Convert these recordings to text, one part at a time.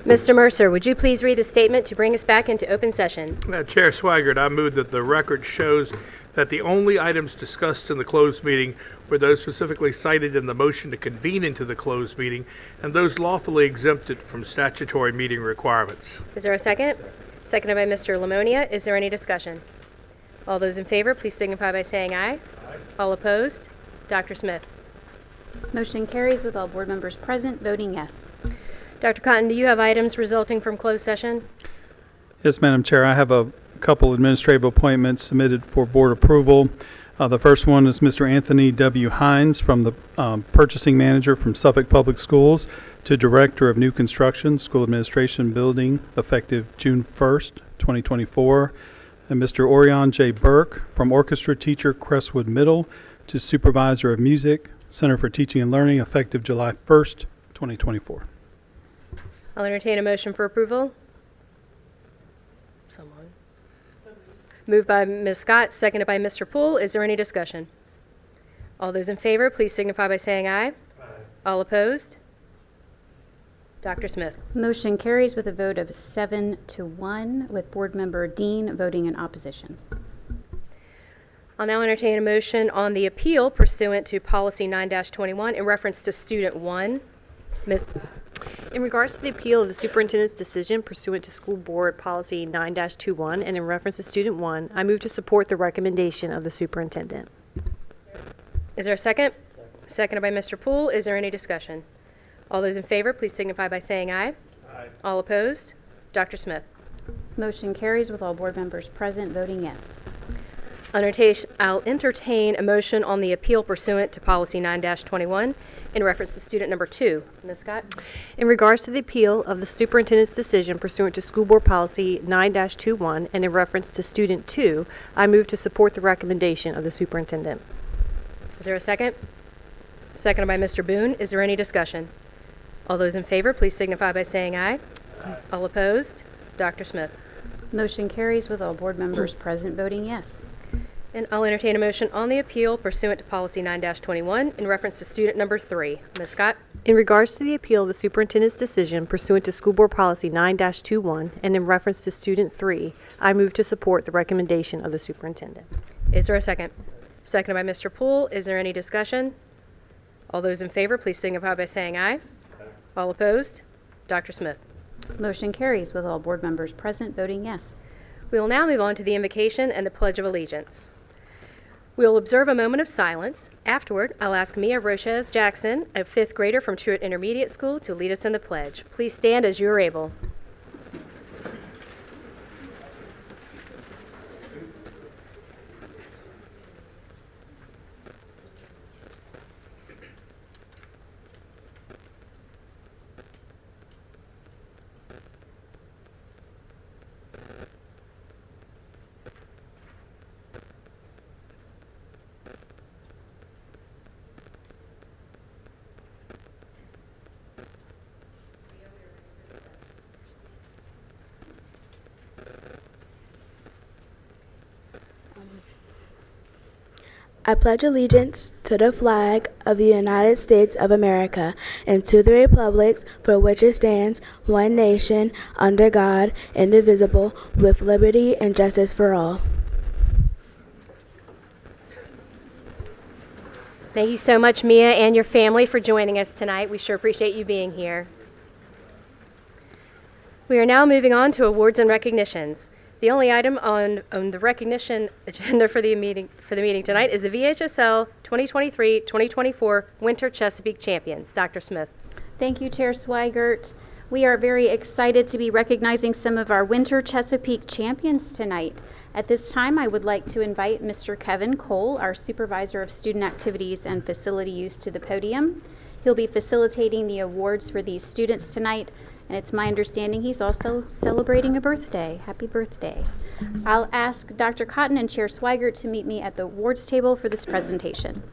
Mr. Mercer, would you please read the statement to bring us back into open session? Chair Swigert, I move that the record shows that the only items discussed in the closed meeting were those specifically cited in the motion to convene into the closed meeting and those lawfully exempted from statutory meeting requirements. Is there a second? Seconded by Mr. Lamonia. Is there any discussion? All those in favor, please signify by saying aye. Aye. All opposed? Dr. Smith. Motion carries with all board members present voting yes. Dr. Cotton, do you have items resulting from closed session? Yes, Madam Chair. I have a couple administrative appointments submitted for board approval. The first one is Mr. Anthony W. Hines from the purchasing manager from Suffolk Public Schools to Director of New Construction, School Administration Building, effective June 1st, 2024. And Mr. Orion J. Burke from Orchestra Teacher, Crestwood Middle, to Supervisor of Music, Center for Teaching and Learning, effective July 1st, 2024. I'll entertain a motion for approval. Someone. Moved by Ms. Scott, seconded by Mr. Poole. Is there any discussion? All those in favor, please signify by saying aye. Aye. All opposed? Dr. Smith. Motion carries with a vote of 7-1, with board member Dean voting in opposition. I'll now entertain a motion on the appeal pursuant to Policy 9-21 in reference to Student 1. Ms. In regards to the appeal of the superintendent's decision pursuant to School Board Policy 9-21 and in reference to Student 1, I move to support the recommendation of the superintendent. Is there a second? Seconded by Mr. Poole. Is there any discussion? All those in favor, please signify by saying aye. Aye. All opposed? Dr. Smith. Motion carries with all board members present voting yes. I'll entertain a motion on the appeal pursuant to Policy 9-21 in reference to Student number 2. Ms. Scott? In regards to the appeal of the superintendent's decision pursuant to School Board Policy 9-21 and in reference to Student 2, I move to support the recommendation of the superintendent. Is there a second? Seconded by Mr. Boone. Is there any discussion? All those in favor, please signify by saying aye. Aye. All opposed? Dr. Smith. Motion carries with all board members present voting yes. And I'll entertain a motion on the appeal pursuant to Policy 9-21 in reference to Student number 3. Ms. Scott? In regards to the appeal of the superintendent's decision pursuant to School Board Policy 9-21 and in reference to Student 3, I move to support the recommendation of the superintendent. Is there a second? Seconded by Mr. Poole. Is there any discussion? All those in favor, please signify by saying aye. Aye. All opposed? Dr. Smith. Motion carries with all board members present voting yes. We will now move on to the invocation and the Pledge of Allegiance. We will observe a moment of silence. Afterward, I'll ask Mia Roches Jackson, a 5th grader from Truett Intermediate School, to lead us in the pledge. Please stand as you are able. I pledge allegiance to the flag of the United States of America and to the republic for which it stands, one nation, under God, indivisible, with liberty and justice for all. Thank you so much, Mia, and your family for joining us tonight. We sure appreciate you being here. We are now moving on to awards and recognitions. The only item on the recognition agenda for the meeting tonight is the VHSL 2023-2024 Winter Chesapeake Champions. Dr. Smith. Thank you, Chair Swigert. We are very excited to be recognizing some of our Winter Chesapeake champions tonight. At this time, I would like to invite Mr. Kevin Cole, our Supervisor of Student Activities and Facility Use, to the podium. He'll be facilitating the awards for these students tonight, and it's my understanding he's also celebrating a birthday. Happy birthday. I'll ask Dr. Cotton and Chair Swigert to meet me at the awards table for this presentation.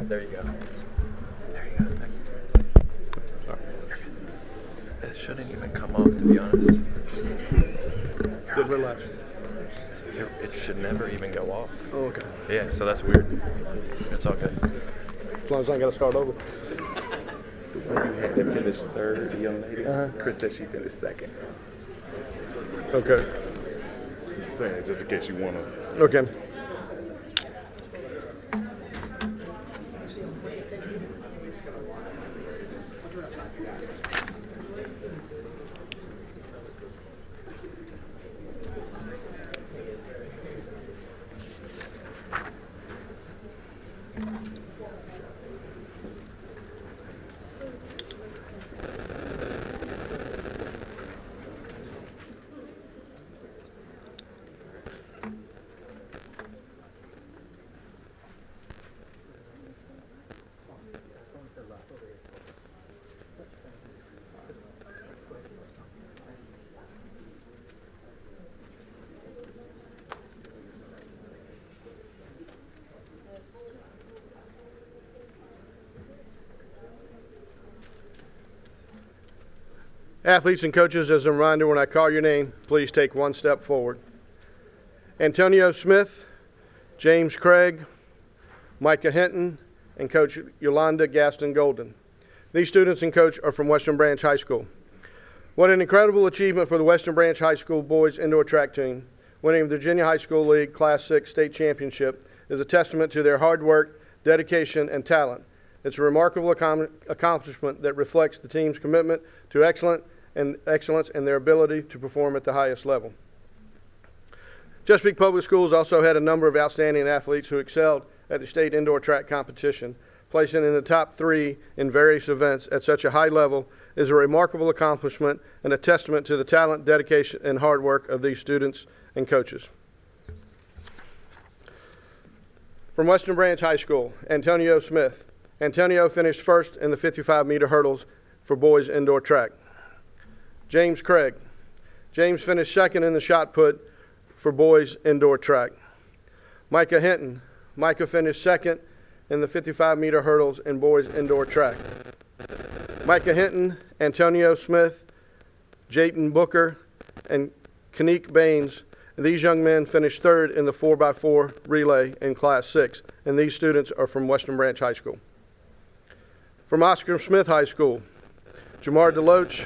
There you go. There you go. Thank you. Sorry. It shouldn't even come off, to be honest. Did relax. It should never even go off. Oh, okay. Yeah, so that's weird. It's all good. As long as I ain't got to start over. You had to finish third, the young lady. Chris said she finished second. Okay. Saying just in case you want to. Okay. Athletes and coaches, as a reminder, when I call your name, please take one step forward. Antonio Smith, James Craig, Micah Hinton, and Coach Yolanda Gaston Golden. These students and coach are from Western Branch High School. What an incredible achievement for the Western Branch High School boys indoor track team. Winning the Virginia High School League Class 6 state championship is a testament to their hard work, dedication, and talent. It's a remarkable accomplishment that reflects the team's commitment to excellence and their ability to perform at the highest level. Chesapeake Public Schools also had a number of outstanding athletes who excelled at the state indoor track competition. Placing in the top 3 in various events at such a high level is a remarkable accomplishment and a testament to the talent, dedication, and hard work of these students and coaches. From Western Branch High School, Antonio Smith. Antonio finished first in the 55-meter hurdles for boys indoor track. James Craig. James finished second in the shot put for boys indoor track. Micah Hinton. Micah finished second in the 55-meter hurdles in boys indoor track. Micah Hinton, Antonio Smith, Jayton Booker, and Kanique Baines. These young men finished third in the 4x4 relay in Class 6, and these students are from Western Branch High School. From Oscar Smith High School, Jamar DeLoach,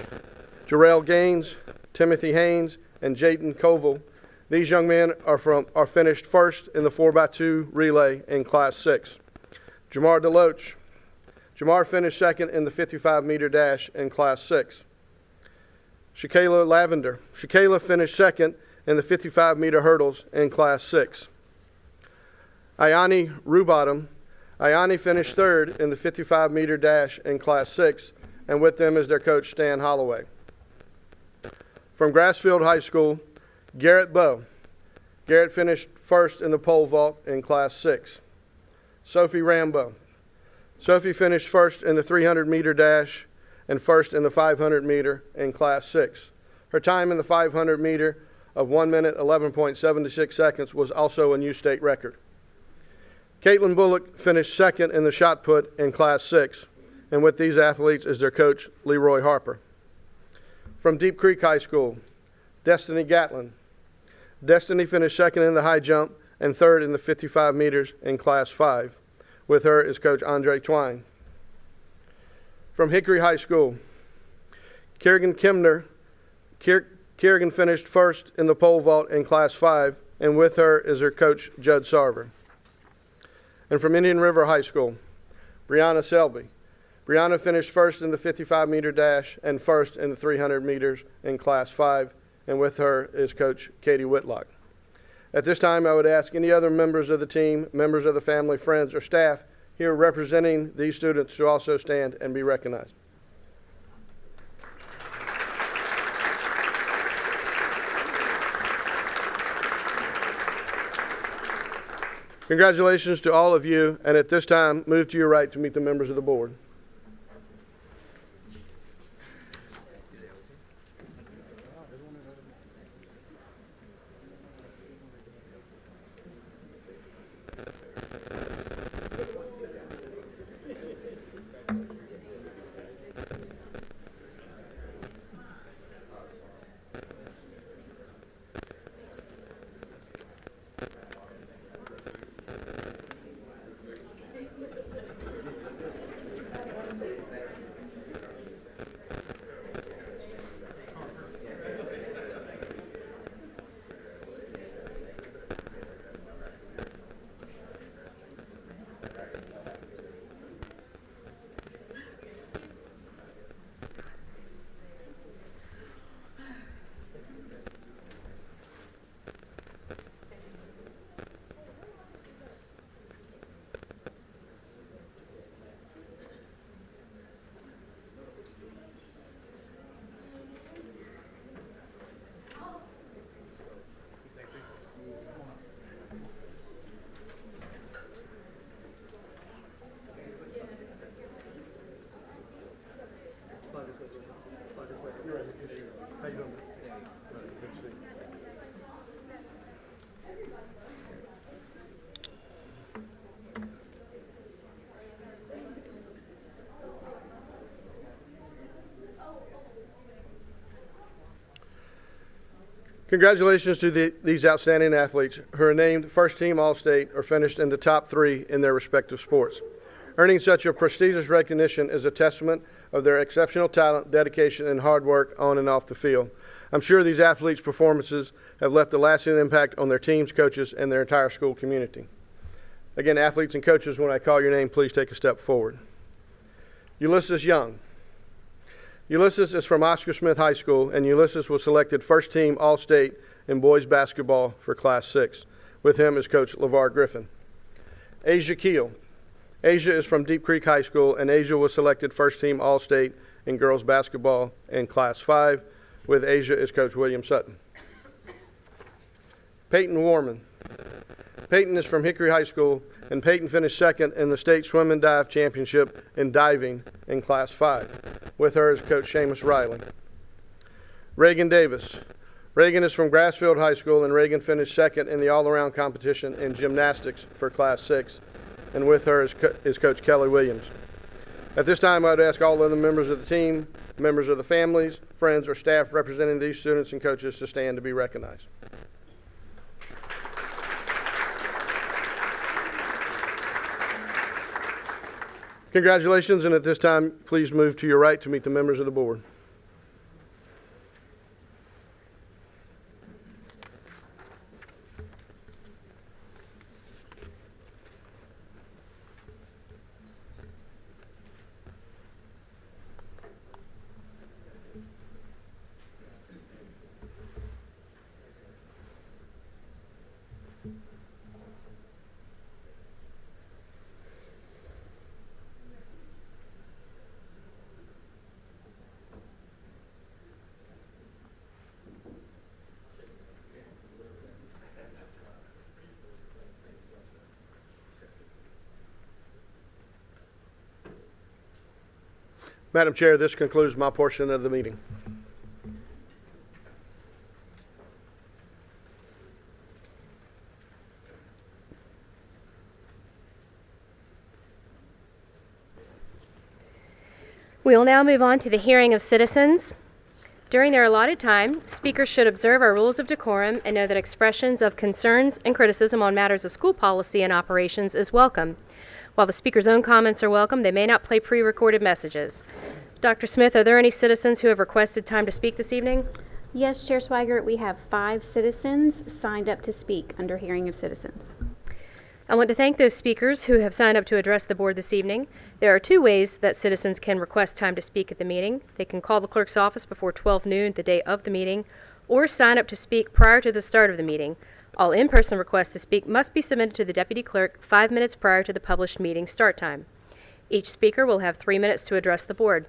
Jarrell Gaines, Timothy Haynes, and Jayden Koval. These young men are finished first in the 4x2 relay in Class 6. Jamar DeLoach. Jamar finished second in the 55-meter dash in Class 6. Shakayla Lavender. Shakayla finished second in the 55-meter hurdles in Class 6. Ayani Rubottom. Ayani finished third in the 55-meter dash in Class 6, and with them is their coach, Stan Holloway. From Grassfield High School, Garrett Bowe. Garrett finished first in the pole vault in Class 6. Sophie Rambo. Sophie finished first in the 300-meter dash and first in the 500-meter in Class 6. Her time in the 500-meter of 1 minute 11.76 seconds was also a new state record. Caitlin Bullock finished second in the shot put in Class 6, and with these athletes is their coach, Leroy Harper. From Deep Creek High School, Destiny Gatlin. Destiny finished second in the high jump and third in the 55 meters in Class 5. With her is Coach Andre Twine. From Hickory High School, Kerrigan Kimner. Kerrigan finished first in the pole vault in Class 5, and with her is her coach, Judd Sarver. And from Indian River High School, Brianna Selby. Brianna finished first in the 55-meter dash and first in the 300 meters in Class 5, and with her is Coach Katie Whitlock. At this time, I would ask any other members of the team, members of the family, friends, or staff here representing these students to also stand and be recognized. Congratulations to all of you, and at this time, move to your right to meet the members of the board. Congratulations to these outstanding athletes who are named first team All-State or finished in the top 3 in their respective sports. Earning such a prestigious recognition is a testament of their exceptional talent, dedication, and hard work on and off the field. I'm sure these athletes' performances have left a lasting impact on their teams, coaches, and their entire school community. Again, athletes and coaches, when I call your name, please take a step forward. Ulysses Young. Ulysses is from Oscar Smith High School, and Ulysses was selected first team All-State in boys basketball for Class 6. With him is Coach LeVar Griffin. Asia Keel. Asia is from Deep Creek High School, and Asia was selected first team All-State in girls basketball in Class 5. With Asia is Coach William Sutton. Peyton Warman. Peyton is from Hickory High School, and Peyton finished second in the state swim and dive championship in diving in Class 5. With her is Coach Seamus Riley. Reagan Davis. Reagan is from Grassfield High School, and Reagan finished second in the all-around competition in gymnastics for Class 6. And with her is Coach Kelly Williams. At this time, I would ask all other members of the team, members of the families, friends, or staff representing these students and coaches to stand to be recognized. Congratulations, and at this time, please move to your right to meet the members of the board. Madam Chair, this concludes my portion of the meeting. We will now move on to the hearing of citizens. During their allotted time, speakers should observe our rules of decorum and know that expressions of concerns and criticism on matters of school policy and operations is welcome. While the speaker's own comments are welcome, they may not play pre-recorded messages. Dr. Smith, are there any citizens who have requested time to speak this evening? Yes, Chair Swigert, we have 5 citizens signed up to speak under hearing of citizens. I want to thank those speakers who have signed up to address the board this evening. There are 2 ways that citizens can request time to speak at the meeting. They can call the clerk's office before 12 noon the day of the meeting, or sign up to speak prior to the start of the meeting. All in-person requests to speak must be submitted to the deputy clerk 5 minutes prior to the published meeting start time. Each speaker will have 3 minutes to address the board.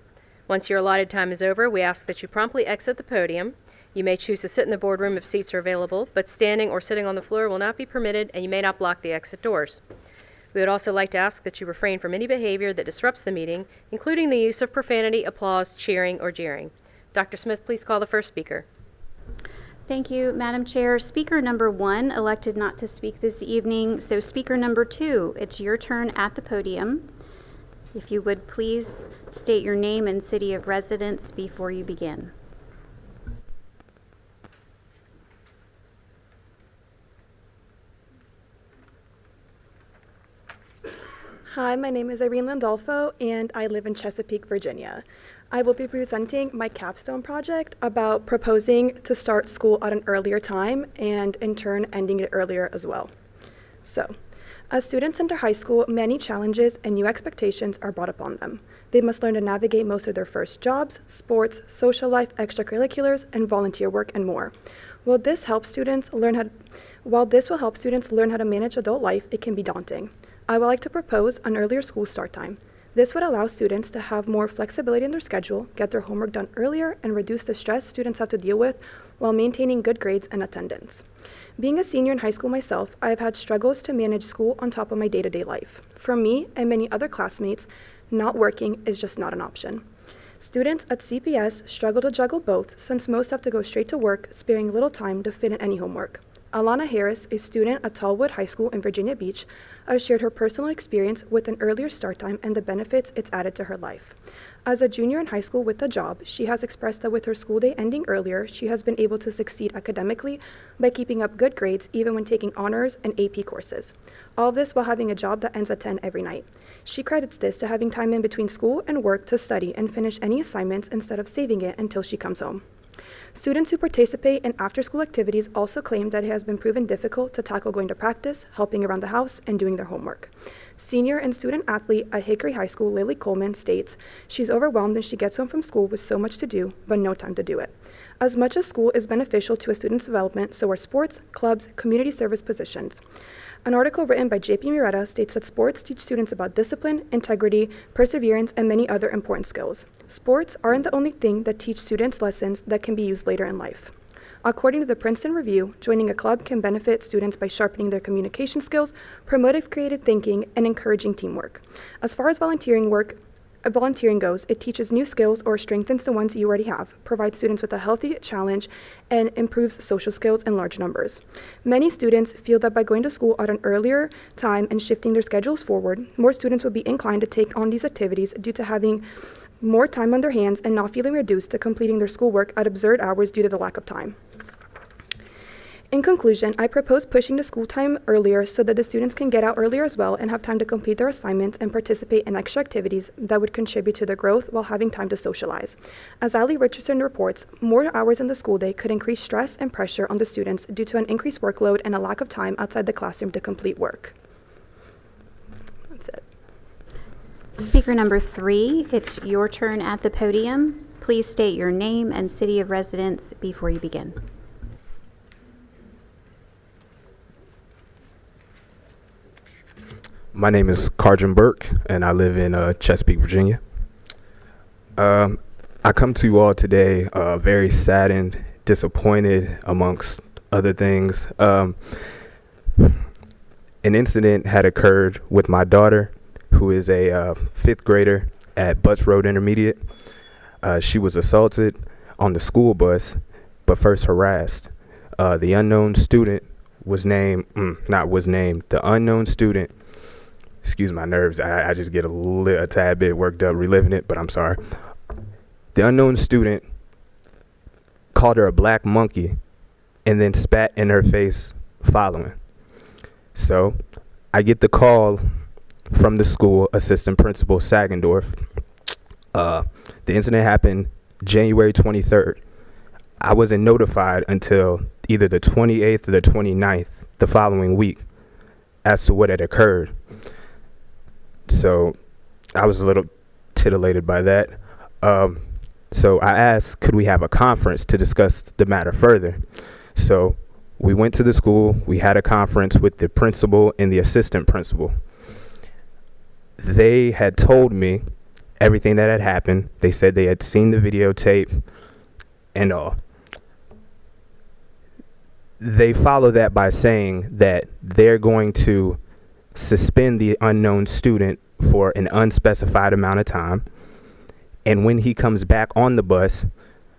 Once your allotted time is over, we ask that you promptly exit the podium. You may choose to sit in the boardroom if seats are available, but standing or sitting on the floor will not be permitted, and you may not block the exit doors. We would also like to ask that you refrain from any behavior that disrupts the meeting, including the use of profanity, applause, cheering, or jeering. Dr. Smith, please call the first speaker. Thank you, Madam Chair. Speaker number 1 elected not to speak this evening, so speaker number 2, it's your turn at the podium. If you would please state your name and city of residence before you begin. Hi, my name is Irene Landolfo, and I live in Chesapeake, Virginia. I will be presenting my capstone project about proposing to start school at an earlier time and in turn ending it earlier as well. So, as students enter high school, many challenges and new expectations are brought upon them. They must learn to navigate most of their first jobs, sports, social life, extracurriculars, and volunteer work, and more. While this will help students learn how to manage adult life, it can be daunting. I would like to propose an earlier school start time. This would allow students to have more flexibility in their schedule, get their homework done earlier, and reduce the stress students have to deal with while maintaining good grades and attendance. Being a senior in high school myself, I have had struggles to manage school on top of my day-to-day life. For me and many other classmates, not working is just not an option. Students at CPS struggle to juggle both since most have to go straight to work, sparing little time to fit in any homework. Alana Harris, a student at Tallwood High School in Virginia Beach, has shared her personal experience with an earlier start time and the benefits it's added to her life. As a junior in high school with a job, she has expressed that with her school day ending earlier, she has been able to succeed academically by keeping up good grades even when taking honors and AP courses. All of this while having a job that ends at 10 every night. She credits this to having time in between school and work to study and finish any assignments instead of saving it until she comes home. Students who participate in after-school activities also claim that it has been proven difficult to tackle going to practice, helping around the house, and doing their homework. Senior and student athlete at Hickory High School, Lily Coleman, states she's overwhelmed when she gets home from school with so much to do, but no time to do it. As much as school is beneficial to a student's development, so are sports, clubs, community service positions. An article written by J.P. Muretta states that sports teach students about discipline, integrity, perseverance, and many other important skills. Sports aren't the only thing that teach students lessons that can be used later in life. According to the Princeton Review, joining a club can benefit students by sharpening their communication skills, promoting creative thinking, and encouraging teamwork. As far as volunteering goes, it teaches new skills or strengthens the ones you already have, provides students with a healthy challenge, and improves social skills in large numbers. Many students feel that by going to school at an earlier time and shifting their schedules forward, more students would be inclined to take on these activities due to having more time on their hands and not feeling reduced to completing their schoolwork at absurd hours due to the lack of time. In conclusion, I propose pushing the school time earlier so that the students can get out earlier as well and have time to complete their assignments and participate in extra activities that would contribute to their growth while having time to socialize. As Allie Richardson reports, more hours in the school day could increase stress and pressure on the students due to an increased workload and a lack of time outside the classroom to complete work. That's it. Speaker number 3, it's your turn at the podium. Please state your name and city of residence before you begin. My name is Carjan Burke, and I live in Chesapeake, Virginia. I come to you all today very saddened, disappointed, amongst other things. An incident had occurred with my daughter, who is a 5th grader at Butts Road Intermediate. She was assaulted on the school bus, but first harassed. The unknown student the unknown student, excuse my nerves, I just get a tad bit worked up reliving it, but I'm sorry. The unknown student called her a black monkey and then spat in her face following. So I get the call from the school assistant principal, Sagendorf. The incident happened January 23rd. I wasn't notified until either the 28th or the 29th the following week as to what had occurred. So I was a little titillated by that. So I asked, could we have a conference to discuss the matter further? So we went to the school. We had a conference with the principal and the assistant principal. They had told me everything that had happened. They said they had seen the videotape and all. They follow that by saying that they're going to suspend the unknown student for an unspecified amount of time. And when he comes back on the bus,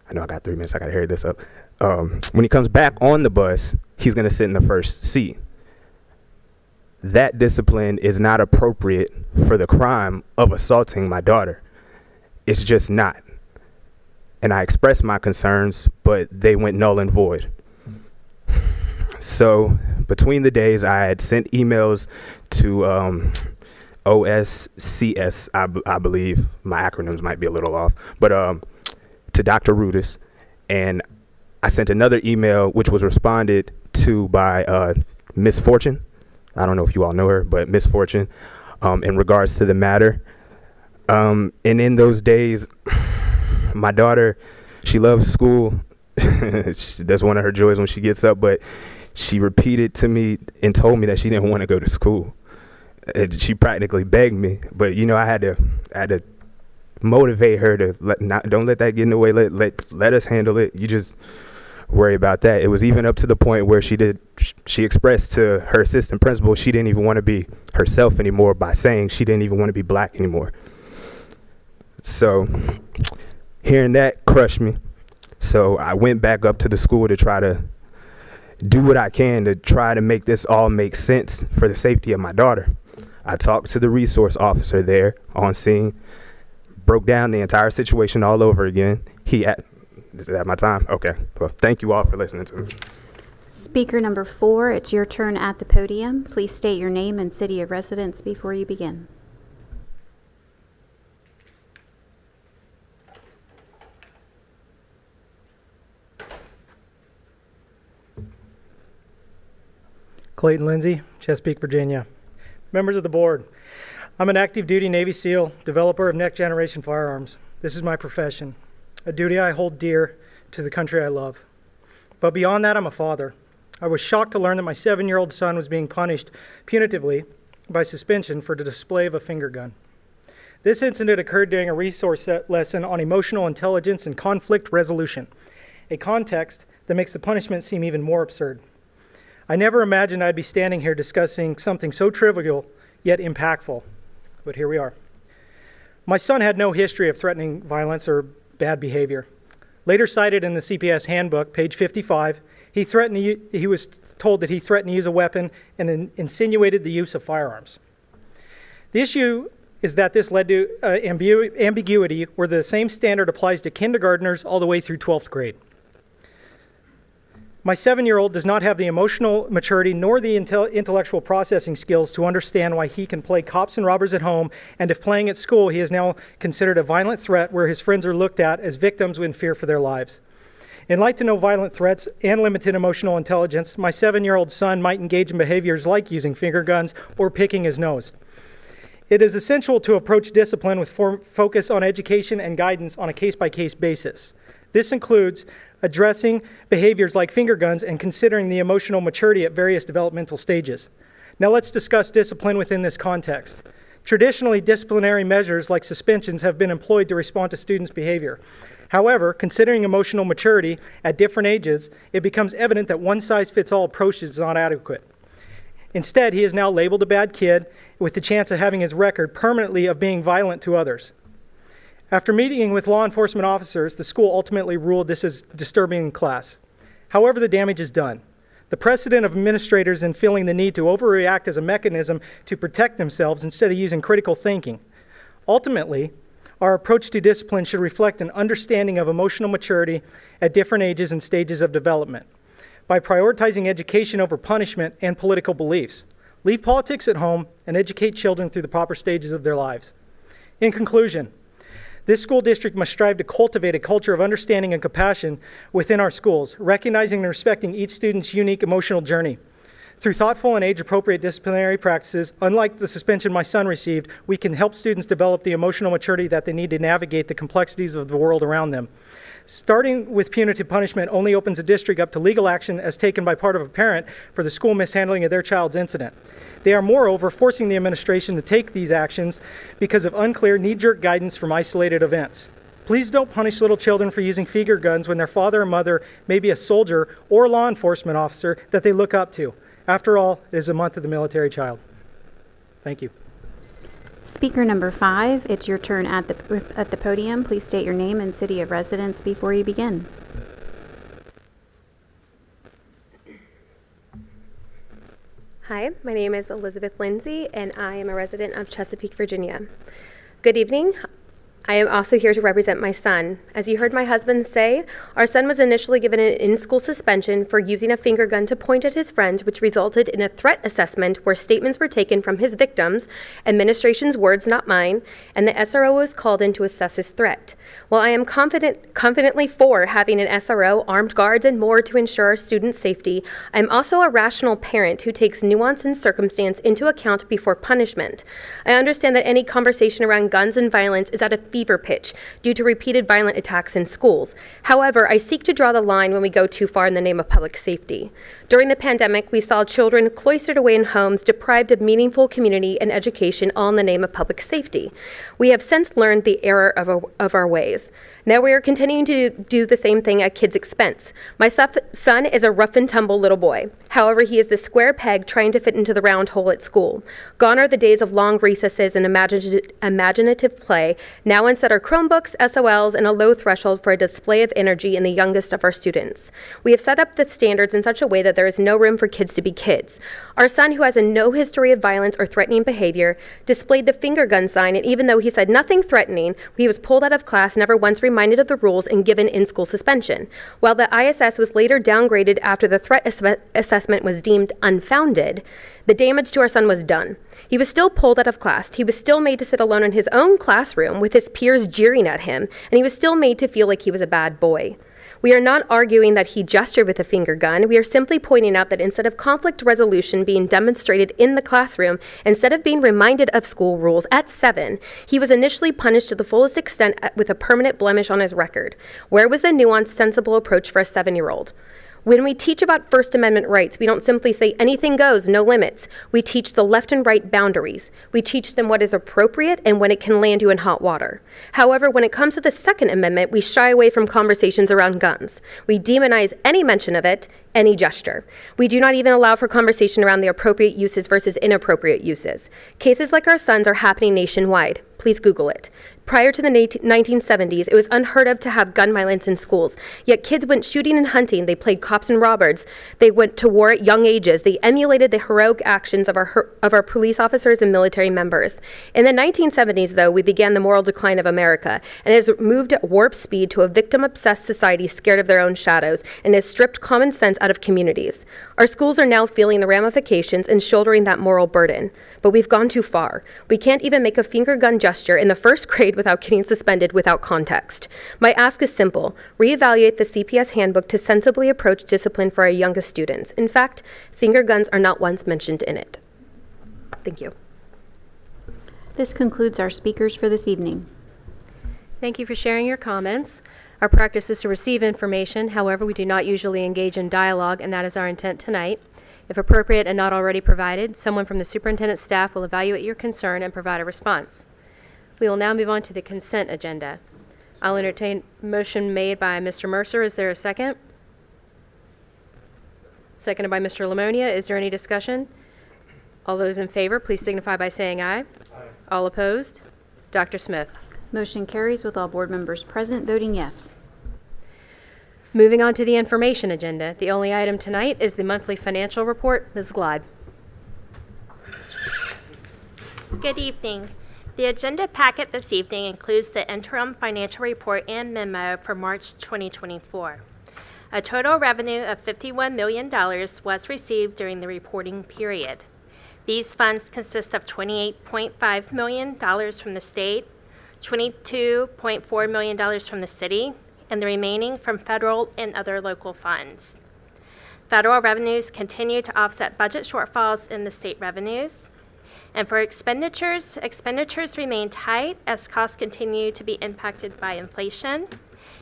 I know I got 3 minutes, I gotta hurry this up. When he comes back on the bus, he's gonna sit in the first seat. That discipline is not appropriate for the crime of assaulting my daughter. It's just not. And I expressed my concerns, but they went null and void. So between the days, I had sent emails to OSCS, I believe. My acronyms might be a little off, but to Dr. Rudis. And I sent another email, which was responded to by Miss Fortune. I don't know if you all know her, but Miss Fortune, in regards to the matter. And in those days, my daughter, she loves school. That's one of her joys when she gets up, but she repeated to me and told me that she didn't want to go to school. She practically begged me, but you know, I had to motivate her to don't let that get in the way. Let us handle it. You just worry about that. It was even up to the point where she expressed to her assistant principal she didn't even want to be herself anymore by saying she didn't even want to be black anymore. So Hearing that crushed me. So I went back up to the school to try to do what I can to try to make this all make sense for the safety of my daughter. I talked to the resource officer there on scene, broke down the entire situation all over again. Is that my time? Okay. Well, thank you all for listening to me. Speaker number 4, it's your turn at the podium. Please state your name and city of residence before you begin. Clayton Lindsay, Chesapeake, Virginia. Members of the board, I'm an active duty Navy SEAL, developer of next generation firearms. This is my profession, a duty I hold dear to the country I love. But beyond that, I'm a father. I was shocked to learn that my 7-year-old son was being punished punitively by suspension for the display of a finger gun. This incident occurred during a resource lesson on emotional intelligence and conflict resolution, a context that makes the punishment seem even more absurd. I never imagined I'd be standing here discussing something so trivial yet impactful, but here we are. My son had no history of threatening violence or bad behavior. Later cited in the CPS handbook, page 55, he was told that he threatened to use a weapon and insinuated the use of firearms. The issue is that this led to ambiguity where the same standard applies to kindergartners all the way through 12th grade. My 7-year-old does not have the emotional maturity nor the intellectual processing skills to understand why he can play cops and robbers at home, and if playing at school, he is now considered a violent threat where his friends are looked at as victims in fear for their lives. In light to no violent threats and limited emotional intelligence, my 7-year-old son might engage in behaviors like using finger guns or picking his nose. It is essential to approach discipline with focus on education and guidance on a case-by-case basis. This includes addressing behaviors like finger guns and considering the emotional maturity at various developmental stages. Now let's discuss discipline within this context. Traditionally, disciplinary measures like suspensions have been employed to respond to students' behavior. However, considering emotional maturity at different ages, it becomes evident that one-size-fits-all approach is not adequate. Instead, he is now labeled a bad kid with the chance of having his record permanently of being violent to others. After meeting with law enforcement officers, the school ultimately ruled this as disturbing in class. However, the damage is done. The precedent of administrators in feeling the need to overreact as a mechanism to protect themselves instead of using critical thinking. Ultimately, our approach to discipline should reflect an understanding of emotional maturity at different ages and stages of development by prioritizing education over punishment and political beliefs. Leave politics at home and educate children through the proper stages of their lives. In conclusion, this school district must strive to cultivate a culture of understanding and compassion within our schools, recognizing and respecting each student's unique emotional journey. Through thoughtful and age-appropriate disciplinary practices, unlike the suspension my son received, we can help students develop the emotional maturity that they need to navigate the complexities of the world around them. Starting with punitive punishment only opens a district up to legal action as taken by part of a parent for the school mishandling of their child's incident. They are moreover forcing the administration to take these actions because of unclear knee-jerk guidance from isolated events. Please don't punish little children for using finger guns when their father or mother may be a soldier or law enforcement officer that they look up to. After all, it is a month of the military child. Thank you. Speaker number 5, it's your turn at the podium. Please state your name and city of residence before you begin. Hi, my name is Elizabeth Lindsay, and I am a resident of Chesapeake, Virginia. Good evening. I am also here to represent my son. As you heard my husband say, our son was initially given an in-school suspension for using a finger gun to point at his friend, which resulted in a threat assessment where statements were taken from his victims, administration's words, not mine, and the SRO was called in to assess his threat. While I am confidently for having an SRO, armed guards, and more to ensure our students' safety, I am also a rational parent who takes nuance and circumstance into account before punishment. I understand that any conversation around guns and violence is at a fever pitch due to repeated violent attacks in schools. However, I seek to draw the line when we go too far in the name of public safety. During the pandemic, we saw children cloistered away in homes, deprived of meaningful community and education, all in the name of public safety. We have since learned the error of our ways. Now we are continuing to do the same thing at kids' expense. My son is a rough and tumble little boy. However, he is the square peg trying to fit into the round hole at school. Gone are the days of long recesses and imaginative play. Now instead are Chromebooks, SOLs, and a low threshold for a display of energy in the youngest of our students. We have set up the standards in such a way that there is no room for kids to be kids. Our son, who has no history of violence or threatening behavior, displayed the finger gun sign, and even though he said nothing threatening, he was pulled out of class, never once reminded of the rules, and given in-school suspension. While the ISS was later downgraded after the threat assessment was deemed unfounded, the damage to our son was done. He was still pulled out of class. He was still made to sit alone in his own classroom with his peers jeering at him, and he was still made to feel like he was a bad boy. We are not arguing that he gestured with a finger gun. We are simply pointing out that instead of conflict resolution being demonstrated in the classroom, instead of being reminded of school rules at 7, he was initially punished to the fullest extent with a permanent blemish on his record. Where was the nuanced, sensible approach for a 7-year-old? When we teach about First Amendment rights, we don't simply say anything goes, no limits. We teach the left and right boundaries. We teach them what is appropriate and when it can land you in hot water. However, when it comes to the Second Amendment, we shy away from conversations around guns. We demonize any mention of it, any gesture. We do not even allow for conversation around the appropriate uses versus inappropriate uses. Cases like our son's are happening nationwide. Please Google it. Prior to the 1970s, it was unheard of to have gun violence in schools. Yet kids went shooting and hunting. They played cops and robbers. They went to war at young ages. They emulated the heroic actions of our police officers and military members. In the 1970s, though, we began the moral decline of America and has moved at warp speed to a victim-obsessed society scared of their own shadows and has stripped common sense out of communities. Our schools are now feeling the ramifications and shouldering that moral burden. But we've gone too far. We can't even make a finger gun gesture in the first grade without getting suspended without context. My ask is simple. Reevaluate the CPS handbook to sensibly approach discipline for our youngest students. In fact, finger guns are not once mentioned in it. Thank you. This concludes our speakers for this evening. Thank you for sharing your comments. Our practice is to receive information. However, we do not usually engage in dialogue, and that is our intent tonight. If appropriate and not already provided, someone from the superintendent's staff will evaluate your concern and provide a response. We will now move on to the consent agenda. I'll entertain a motion made by Mr. Mercer. Is there a second? Seconded by Mr. Lamonia. Is there any discussion? All those in favor, please signify by saying aye. Aye. All opposed? Dr. Smith. Motion carries with all board members present voting yes. Moving on to the information agenda. The only item tonight is the monthly financial report. Ms. Glide. Good evening. The agenda packet this evening includes the interim financial report and memo for March 2024. A total revenue of $51 million was received during the reporting period. These funds consist of $28.5 million from the state, $22.4 million from the city, and the remaining from federal and other local funds. Federal revenues continue to offset budget shortfalls in the state revenues. And for expenditures remain tight as costs continue to be impacted by inflation,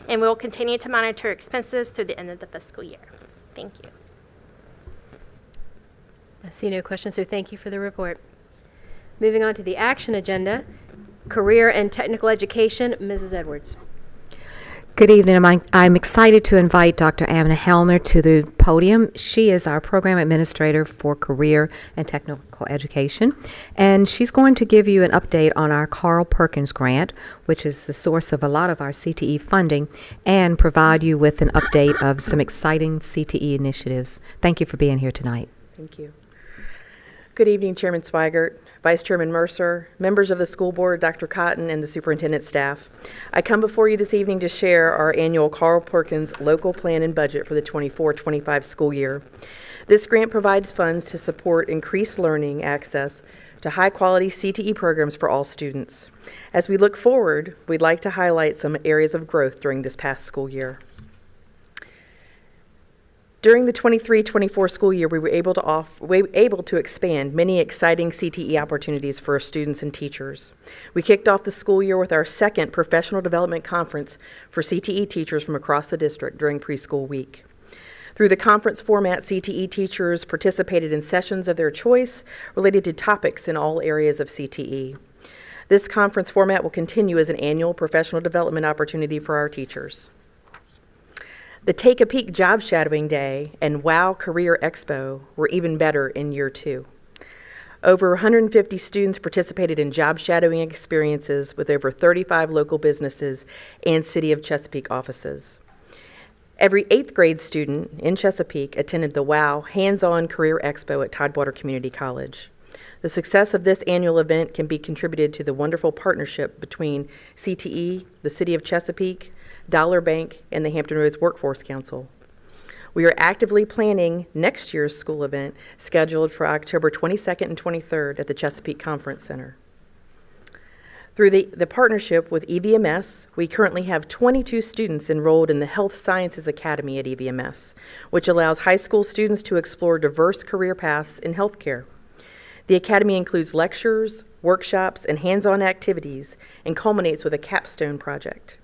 and we will continue to monitor expenses through the end of the fiscal year. Thank you. I see no questions, so thank you for the report. Moving on to the action agenda, career and technical education, Mrs. Edwards. Good evening. I'm excited to invite Dr. Amina Helmer to the podium. She is our program administrator for career and technical education, and she's going to give you an update on our Carl Perkins grant, which is the source of a lot of our CTE funding, and provide you with an update of some exciting CTE initiatives. Thank you for being here tonight. Thank you. Good evening, Chairman Swigert, Vice Chairman Mercer, members of the school board, Dr. Cotton, and the superintendent staff. I come before you this evening to share our annual Carl Perkins local plan and budget for the 24-25 school year. This grant provides funds to support increased learning access to high-quality CTE programs for all students. As we look forward, we'd like to highlight some areas of growth during this past school year. During the 23-24 school year, we were able to expand many exciting CTE opportunities for our students and teachers. We kicked off the school year with our second professional development conference for CTE teachers from across the district during preschool week. Through the conference format, CTE teachers participated in sessions of their choice related to topics in all areas of CTE. This conference format will continue as an annual professional development opportunity for our teachers. The Take a Peek Job Shadowing Day and WOW Career Expo were even better in year 2. Over 150 students participated in job shadowing experiences with over 35 local businesses and City of Chesapeake offices. Every 8th grade student in Chesapeake attended the WOW Hands-On Career Expo at Tidewater Community College. The success of this annual event can be contributed to the wonderful partnership between CTE, the City of Chesapeake, Dollar Bank, and the Hampton Roads Workforce Council. We are actively planning next year's school event scheduled for October 22nd and 23rd at the Chesapeake Conference Center. Through the partnership with EVMS, we currently have 22 students enrolled in the Health Sciences Academy at EVMS, which allows high school students to explore diverse career paths in healthcare. The academy includes lectures, workshops, and hands-on activities and culminates with a capstone project.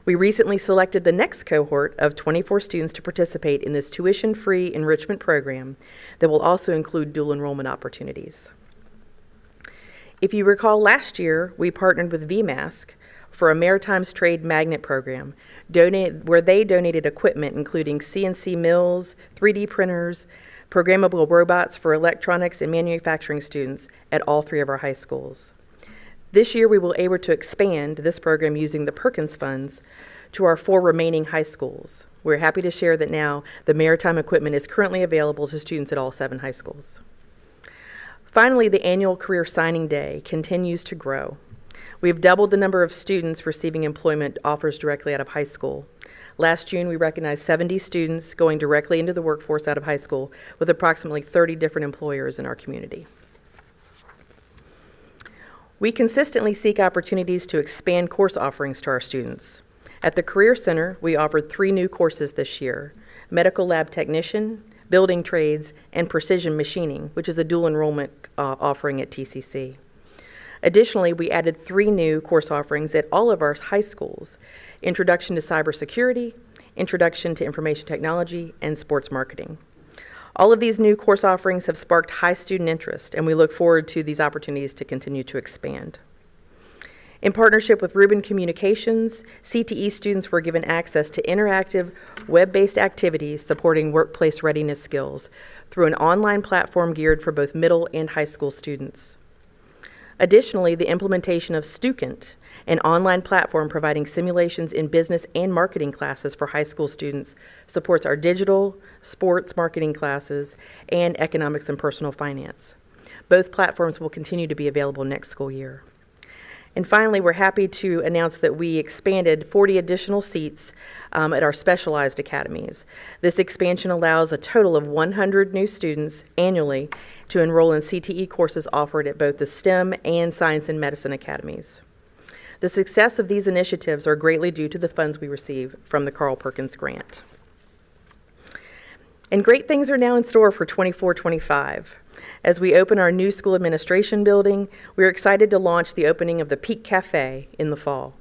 We recently selected the next cohort of 24 students to participate in this tuition-free enrichment program that will also include dual enrollment opportunities. If you recall, last year we partnered with VMask for a Maritimes Trade Magnet program where they donated equipment including CNC mills, 3D printers, programmable robots for electronics and manufacturing students at all 3 of our high schools. This year, we will be able to expand this program using the Perkins funds to our 4 remaining high schools. We're happy to share that now the maritime equipment is currently available to students at all 7 high schools. Finally, the annual Career Signing Day continues to grow. We have doubled the number of students receiving employment offers directly out of high school. Last June, we recognized 70 students going directly into the workforce out of high school with approximately 30 different employers in our community. We consistently seek opportunities to expand course offerings to our students. At the Career Center, we offered 3 new courses this year: Medical Lab Technician, Building Trades, and Precision Machining, which is a dual enrollment offering at TCC. Additionally, we added 3 new course offerings at all of our high schools: Introduction to Cybersecurity, Introduction to Information Technology, and Sports Marketing. All of these new course offerings have sparked high student interest, and we look forward to these opportunities to continue to expand. In partnership with Rubin Communications, CTE students were given access to interactive, web-based activities supporting workplace readiness skills through an online platform geared for both middle and high school students. Additionally, the implementation of Stukent, an online platform providing simulations in business and marketing classes for high school students, supports our digital, sports marketing classes, and economics and personal finance. Both platforms will continue to be available next school year. And finally, we're happy to announce that we expanded 40 additional seats at our specialized academies. This expansion allows a total of 100 new students annually to enroll in CTE courses offered at both the STEM and Science and Medicine academies. The success of these initiatives are greatly due to the funds we receive from the Carl Perkins Grant. And great things are now in store for 24-25. As we open our new school administration building, we're excited to launch the opening of the Peak Cafe in the fall.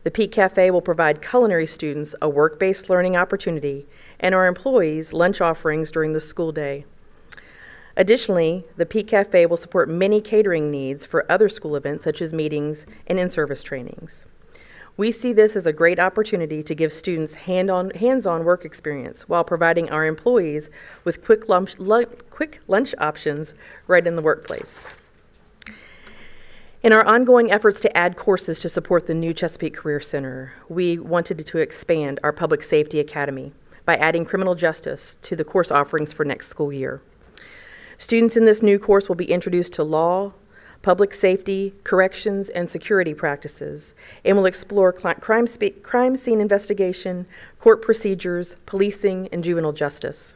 The Peak Cafe will provide culinary students a work-based learning opportunity and our employees lunch offerings during the school day. Additionally, the Peak Cafe will support many catering needs for other school events such as meetings and in-service trainings. We see this as a great opportunity to give students hands-on work experience while providing our employees with quick lunch options right in the workplace. In our ongoing efforts to add courses to support the new Chesapeake Career Center, we wanted to expand our Public Safety Academy by adding criminal justice to the course offerings for next school year. Students in this new course will be introduced to law, public safety, corrections, and security practices, and will explore crime scene investigation, court procedures, policing, and juvenile justice.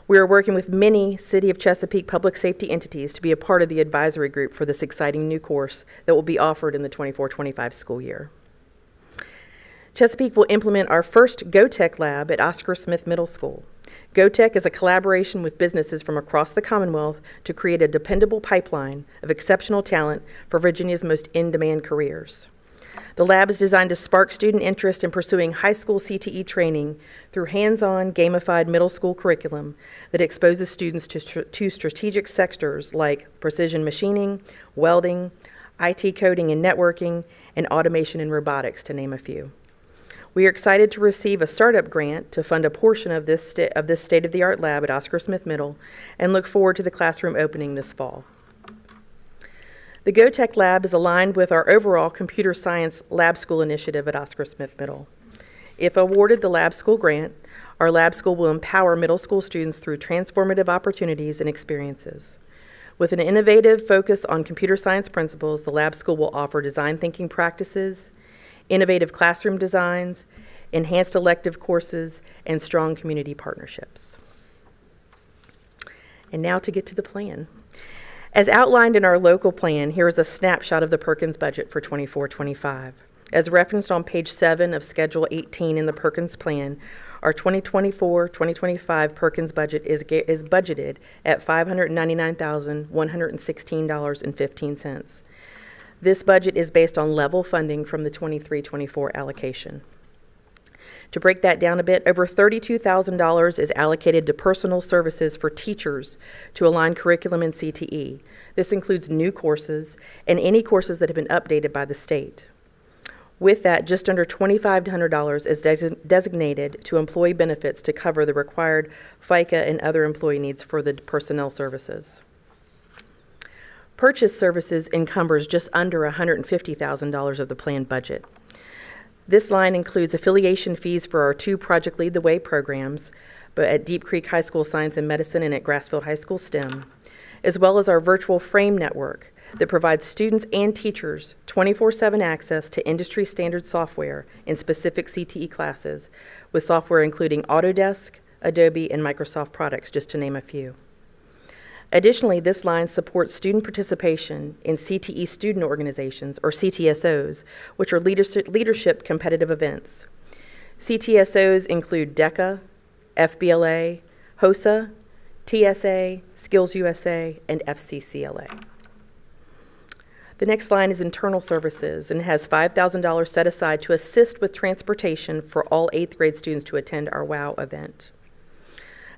We are working with many City of Chesapeake public safety entities to be a part of the advisory group for this exciting new course that will be offered in the 24-25 school year. Chesapeake will implement our first GoTech lab at Oscar Smith Middle School. GoTech is a collaboration with businesses from across the Commonwealth to create a dependable pipeline of exceptional talent for Virginia's most in-demand careers. The lab is designed to spark student interest in pursuing high school CTE training through hands-on, gamified middle school curriculum that exposes students to strategic sectors like precision machining, welding, IT coding and networking, and automation and robotics, to name a few. We are excited to receive a startup grant to fund a portion of this state-of-the-art lab at Oscar Smith Middle and look forward to the classroom opening this fall. The GoTech Lab is aligned with our overall computer science lab school initiative at Oscar Smith Middle. If awarded the lab school grant, our lab school will empower middle school students through transformative opportunities and experiences. With an innovative focus on computer science principles, the lab school will offer design thinking practices, innovative classroom designs, enhanced elective courses, and strong community partnerships. And now to get to the plan. As outlined in our local plan, here is a snapshot of the Perkins budget for 24-25. As referenced on page 7 of Schedule 18 in the Perkins plan, our 2024-2025 Perkins budget is budgeted at $599,116.15. This budget is based on level funding from the 23-24 allocation. To break that down a bit, over $32,000 is allocated to personal services for teachers to align curriculum and CTE. This includes new courses and any courses that have been updated by the state. With that, just under $2,500 is designated to employee benefits to cover the required FICA and other employee needs for the personnel services. Purchase services encumbers just under $150,000 of the planned budget. This line includes affiliation fees for our 2 Project Lead the Way programs, but at Deep Creek High School Science and Medicine and at Grassfield High School STEM, as well as our virtual frame network that provides students and teachers 24/7 access to industry standard software in specific CTE classes, with software including Autodesk, Adobe, and Microsoft products, just to name a few. Additionally, this line supports student participation in CTE student organizations, or CTSOs, which are leadership competitive events. CTSOs include DECA, FBLA, HOSA, TSA, Skills USA, and FCCLA. The next line is internal services and has $5,000 set aside to assist with transportation for all 8th grade students to attend our WOW event.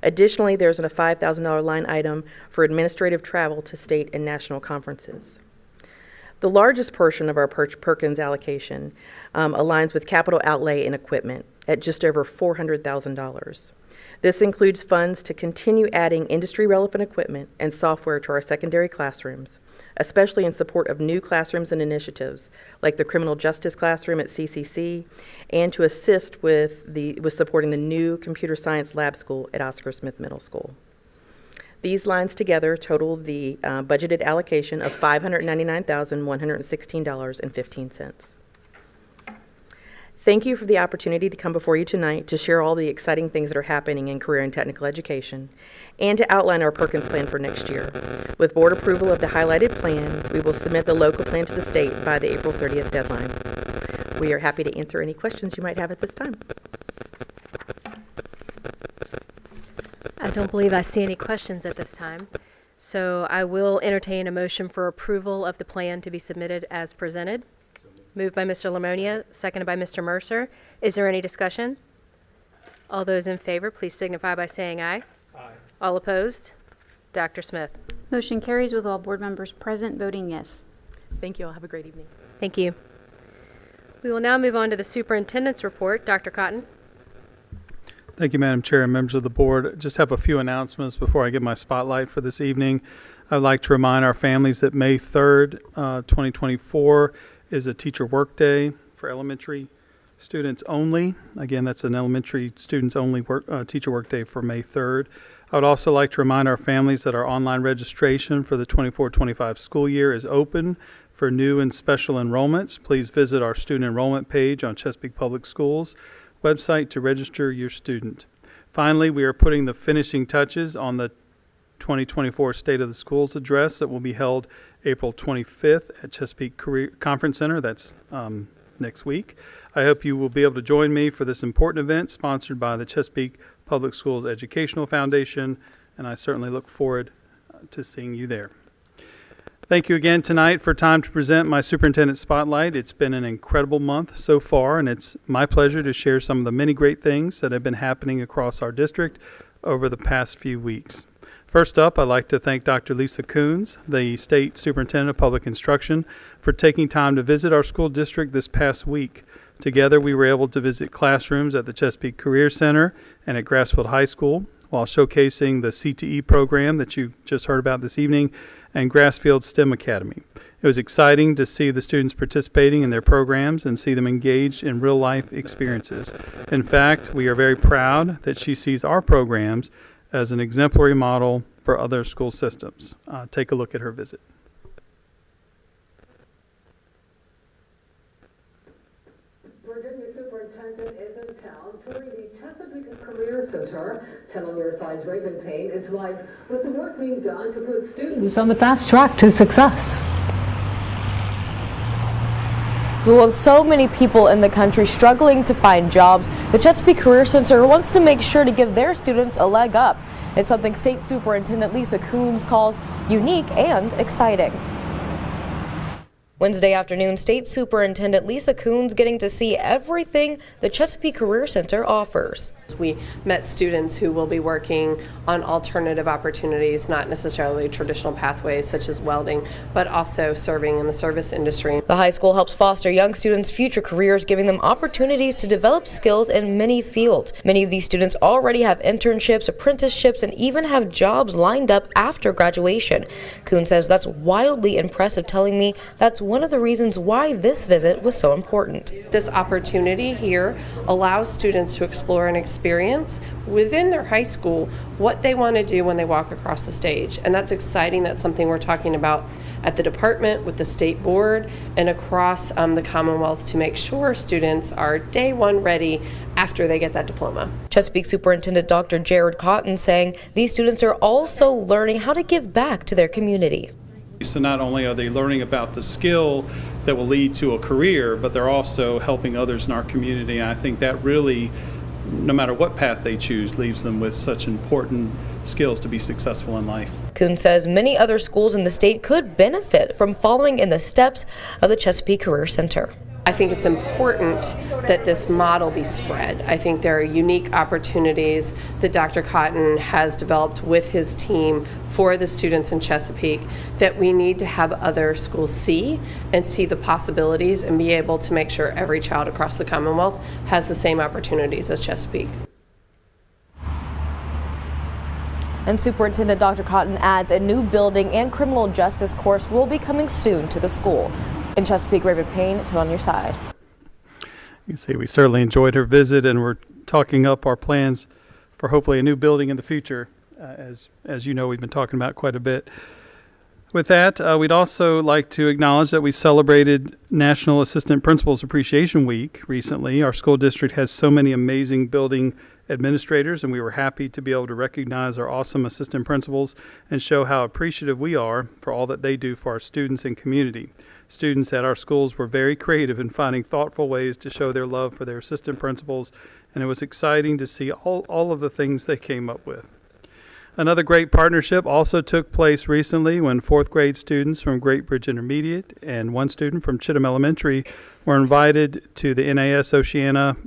Additionally, there's a $5,000 line item for administrative travel to state and national conferences. The largest portion of our Perkins allocation aligns with capital outlay and equipment at just over $400,000. This includes funds to continue adding industry-relevant equipment and software to our secondary classrooms, especially in support of new classrooms and initiatives like the criminal justice classroom at CCC, and to assist with supporting the new computer science lab school at Oscar Smith Middle School. These lines together total the budgeted allocation of $599,116.15. Thank you for the opportunity to come before you tonight to share all the exciting things that are happening in career and technical education and to outline our Perkins plan for next year. With board approval of the highlighted plan, we will submit the local plan to the state by the April 30th deadline. We are happy to answer any questions you might have at this time. I don't believe I see any questions at this time, so I will entertain a motion for approval of the plan to be submitted as presented. Moved by Mr. Lamonia, seconded by Mr. Mercer. Is there any discussion? All those in favor, please signify by saying aye. Aye. All opposed? Dr. Smith. Motion carries with all board members present voting yes. Thank you all. Have a great evening. Thank you. We will now move on to the superintendent's report. Dr. Cotton. Thank you, Madam Chair and members of the board. Just have a few announcements before I give my spotlight for this evening. I'd like to remind our families that May 3rd, 2024 is a teacher work day for elementary students only. Again, that's an elementary students only teacher work day for May 3rd. I would also like to remind our families that our online registration for the 24-25 school year is open for new and special enrollments. Please visit our student enrollment page on Chesapeake Public Schools website to register your student. Finally, we are putting the finishing touches on the 2024 State of the Schools address that will be held April 25th at Chesapeake Career Conference Center. That's next week. I hope you will be able to join me for this important event sponsored by the Chesapeake Public Schools Educational Foundation, and I certainly look forward to seeing you there. Thank you again tonight for time to present my Superintendent Spotlight. It's been an incredible month so far, and it's my pleasure to share some of the many great things that have been happening across our district over the past few weeks. First up, I'd like to thank Dr. Lisa Coons, the State Superintendent of Public Instruction, for taking time to visit our school district this past week. Together, we were able to visit classrooms at the Chesapeake Career Center and at Grassfield High School while showcasing the CTE program that you just heard about this evening and Grassfield STEM Academy. It was exciting to see the students participating in their programs and see them engaged in real-life experiences. In fact, we are very proud that she sees our programs as an exemplary model for other school systems. Take a look at her visit. Virginia Superintendent is in town touring the Chesapeake Career Center, telling your side's Raven Payne it's like with the work being done to put students on the fast track to success. With so many people in the country struggling to find jobs, the Chesapeake Career Center wants to make sure to give their students a leg up. It's something State Superintendent Lisa Coons calls unique and exciting. Wednesday afternoon, State Superintendent Lisa Coons getting to see everything the Chesapeake Career Center offers. We met students who will be working on alternative opportunities, not necessarily traditional pathways such as welding, but also serving in the service industry. The high school helps foster young students' future careers, giving them opportunities to develop skills in many fields. Many of these students already have internships, apprenticeships, and even have jobs lined up after graduation. Coons says that's wildly impressive, telling me that's one of the reasons why this visit was so important. This opportunity here allows students to explore and experience within their high school what they want to do when they walk across the stage. And that's exciting. That's something we're talking about at the department, with the state board, and across the Commonwealth to make sure students are day one ready after they get that diploma. Chesapeake Superintendent Dr. Jared Cotton saying these students are also learning how to give back to their community. So not only are they learning about the skill that will lead to a career, but they're also helping others in our community. And I think that really, no matter what path they choose, leaves them with such important skills to be successful in life. Coons says many other schools in the state could benefit from following in the steps of the Chesapeake Career Center. I think it's important that this model be spread. I think there are unique opportunities that Dr. Cotton has developed with his team for the students in Chesapeake that we need to have other schools see and see the possibilities and be able to make sure every child across the Commonwealth has the same opportunities as Chesapeake. And Superintendent Dr. Cotton adds a new building and criminal justice course will be coming soon to the school. In Chesapeake, Raven Payne, till on your side. You see, we certainly enjoyed her visit, and we're talking up our plans for hopefully a new building in the future. As you know, we've been talking about quite a bit. With that, we'd also like to acknowledge that we celebrated National Assistant Principals Appreciation Week recently. Our school district has so many amazing building administrators, and we were happy to be able to recognize our awesome assistant principals and show how appreciative we are for all that they do for our students and community. Students at our schools were very creative in finding thoughtful ways to show their love for their assistant principals, and it was exciting to see all of the things they came up with. Another great partnership also took place recently when fourth grade students from Great Bridge Intermediate and one student from Chittum Elementary were invited to the NAS Oceana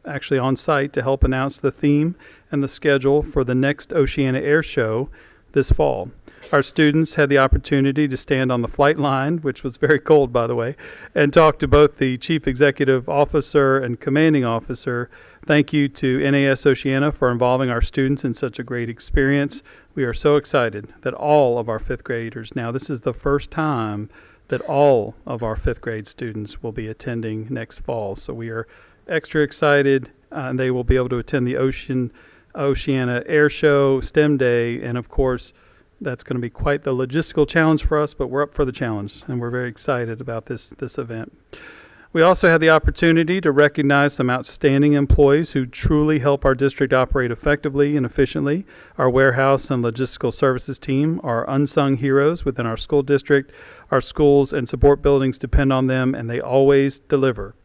actually on site to help announce the theme and the schedule for the next Oceana Air Show this fall. Our students had the opportunity to stand on the flight line, which was very cold, by the way, and talk to both the Chief Executive Officer and Commanding Officer. Thank you to NAS Oceana for involving our students in such a great experience. We are so excited that all of our fifth graders, now this is the first time that all of our fifth grade students will be attending next fall. So we are extra excited, and they will be able to attend the Oceana Air Show, STEM Day, and of course, that's going to be quite the logistical challenge for us, but we're up for the challenge, and we're very excited about this event. We also had the opportunity to recognize some outstanding employees who truly help our district operate effectively and efficiently. Our warehouse and logistical services team are unsung heroes within our school district. Our schools and support buildings depend on them, and they always deliver.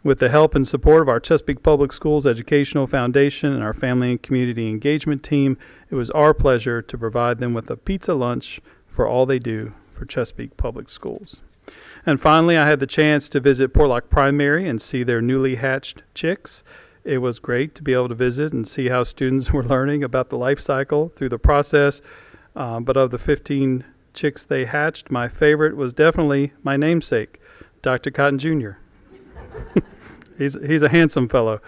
With the help and support of our Chesapeake Public Schools Educational Foundation and our Family and Community Engagement team, it was our pleasure to provide them with a pizza lunch for all they do for Chesapeake Public Schools. And finally, I had the chance to visit Portlock Primary and see their newly hatched chicks. It was great to be able to visit and see how students were learning about the life cycle through the process. But of the 15 chicks they hatched, my favorite was definitely my namesake, Dr. Cotton Jr. He's a handsome fellow.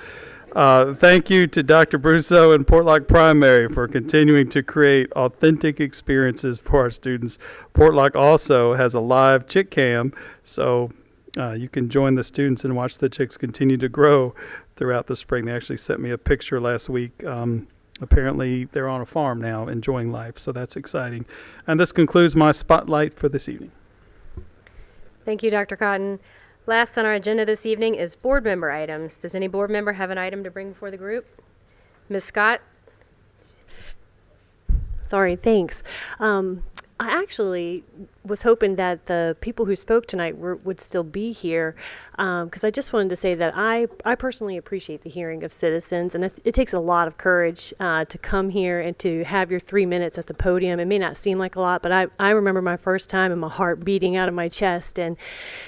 Thank you to Dr. Brousseau and Portlock Primary for continuing to create authentic experiences for our students. Portlock also has a live chick cam, so you can join the students and watch the chicks continue to grow throughout the spring. They actually sent me a picture last week. Apparently, they're on a farm now enjoying life, so that's exciting. And this concludes my spotlight for this evening. Thank you, Dr. Cotton. Last on our agenda this evening is board member items. Does any board member have an item to bring before the group? Ms. Scott? Sorry, thanks. I actually was hoping that the people who spoke tonight would still be here, because I just wanted to say that I personally appreciate the hearing of citizens, and it takes a lot of courage to come here and to have your 3 minutes at the podium. It may not seem like a lot, but I remember my first time and my heart beating out of my chest, and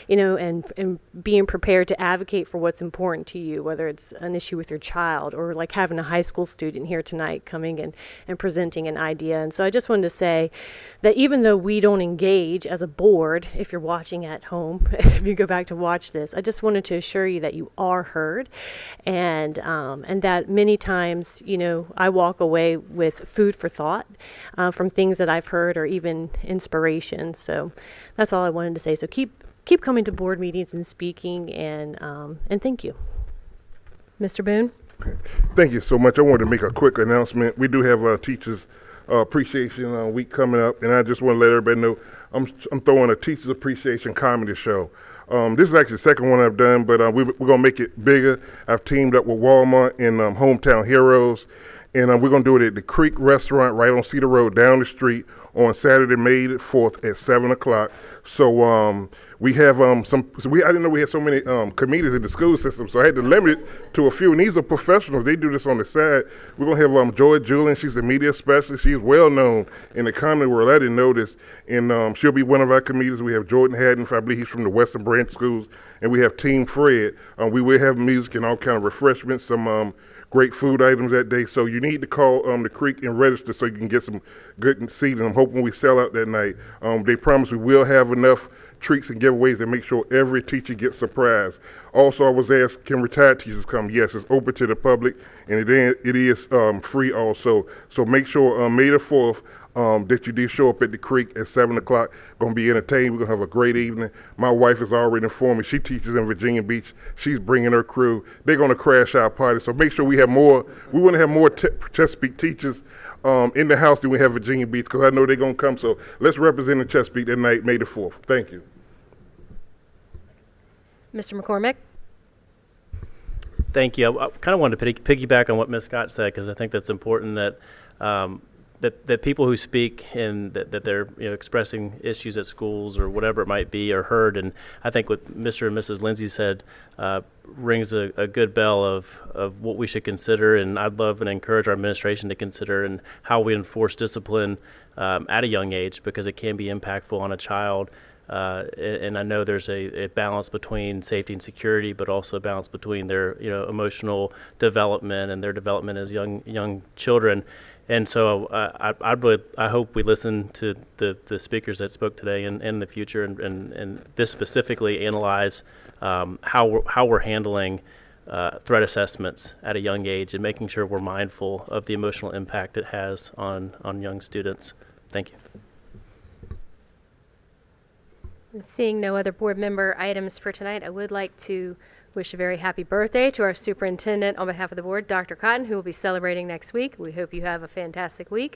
and being prepared to advocate for what's important to you, whether it's an issue with your child or like having a high school student here tonight coming and presenting an idea. And so I just wanted to say that even though we don't engage as a board, if you're watching at home, if you go back to watch this, I just wanted to assure you that you are heard, and that many times, I walk away with food for thought from things that I've heard, or even inspiration. So that's all I wanted to say. So keep coming to board meetings and speaking, and thank you. Mr. Boone? Thank you so much. I wanted to make a quick announcement. We do have Teachers Appreciation Week coming up, and I just want to let everybody know I'm throwing a Teachers Appreciation comedy show. This is actually the second one I've done, but we're going to make it bigger. I've teamed up with Walmart and Hometown Heroes, and we're going to do it at the Creek Restaurant right on Cedar Road down the street on Saturday, May 4th at 7 o'clock. So we have I didn't know we had so many comedians in the school system, so I had to limit it to a few. And these are professionals. They do this on the side. We're going to have Joy Julian. She's the media specialist. She's well known in the comedy world. I didn't know this. And she'll be one of our comedians. We have Jordan Haddon. I believe he's from the Western Branch Schools. And we have Team Fred. We will have music and all kind of refreshments, some great food items that day. So you need to call the Creek and register so you can get some good seating. I'm hoping we sell out that night. They promise we will have enough treats and giveaways and make sure every teacher gets surprised. Also, I was asked, can retired teachers come? Yes, it's open to the public, and it is free also. So make sure May the 4th that you do show up at the Creek at 7 o'clock. Going to be entertained. We're going to have a great evening. My wife has already informed me. She teaches in Virginia Beach. She's bringing her crew. They're going to crash our party. So make sure we have more. We want to have more Chesapeake teachers in the house than we have Virginia Beach, because I know they're going to come. So let's represent the Chesapeake that night, May the 4th. Thank you. Mr. McCormick? Thank you. I kind of wanted to piggyback on what Ms. Scott said, because I think that's important that that people who speak and that they're expressing issues at schools or whatever it might be are heard. And I think what Mr. and Mrs. Lindsay said rings a good bell of what we should consider, and I'd love and encourage our administration to consider and how we enforce discipline at a young age, because it can be impactful on a child. And I know there's a balance between safety and security, but also a balance between their emotional development and their development as young children. And so I hope we listen to the speakers that spoke today and in the future, and this specifically analyze how we're handling threat assessments at a young age, and making sure we're mindful of the emotional impact it has on young students. Thank you. Seeing no other board member items for tonight, I would like to wish a very happy birthday to our superintendent on behalf of the board, Dr. Cotton, who will be celebrating next week. We hope you have a fantastic week.